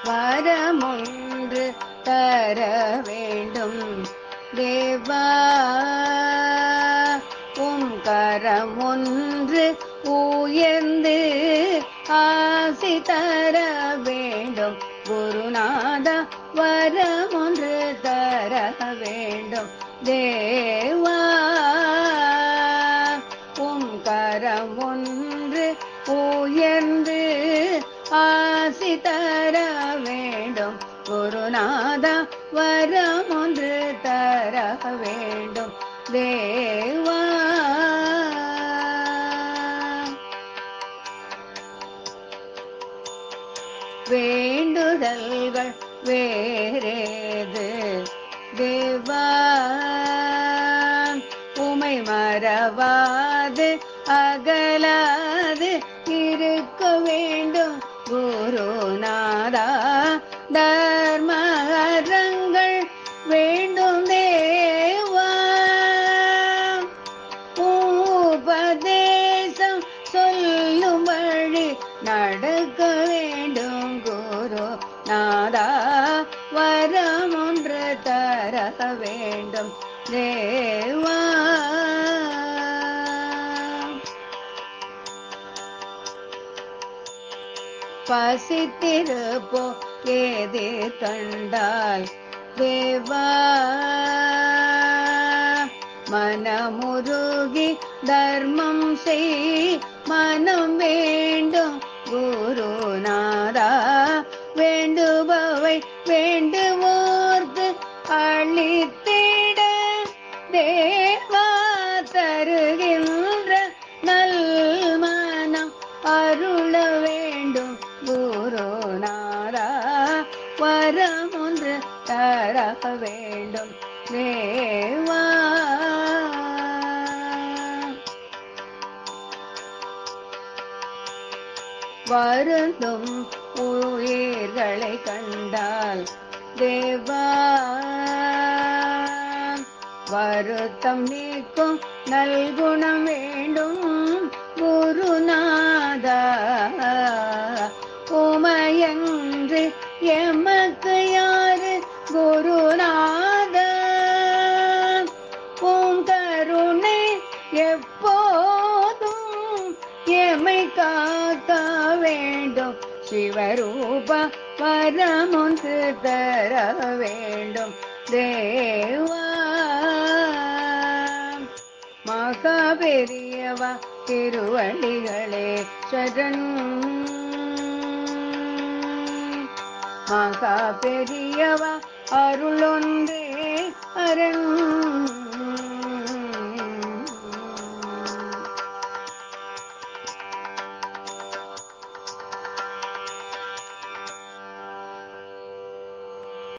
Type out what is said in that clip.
வரமொன்று தர வேண்டும் தேவா. கரமொன்று உயர்ந்து ஆசி தர வேண்டும் குருநாதா. வரமொன்று தர வேண்டும் தேவா. கரமொன்று உயர்ந்து ஆசி தர வேண்டும் குருநாதா. வரமொன்று தர வேண்டும் தேவா. வேண்டுதல்கள் வேறேது தேவா. உமை மறவாது அகலாது இருக்க வேண்டும் குருநாதா. தர்மங்கள் வேண்டும் தேவா. உபதேசம் சொல்லும் வழி நடக்க வேண்டும் குருநாதா. வரமொன்று தர வேண்டும் தேவா. பசித்திருப்போ ஏதே கண்டால் தேவா. மனமுருகி தர்மம் செய் மனம் வேண்டும் குருநாதா. வேண்டுபவை வேண்டுவோர்க்கு அளித்திட தேவா. தருகின்ற நல் மனம் அருள வேண்டும் குருநாதா. வரமொன்று தர வேண்டும் தேவா. வருந்தும் உயிர்களை கண்டால் தேவா. வருத்தம் நீக்கும் நல்குணம் வேண்டும் குருநாதா. உமையன்று எமக்கு யாரு குருநாதா. கருணை எப்போதும் எமை காக்க வேண்டும் சிவரூபா. வரமொன்று தர வேண்டும் தேவா. மகா பெரியவா திருவடிகளே சரண். மகா பெரியவா அருளொன்றே அரண்.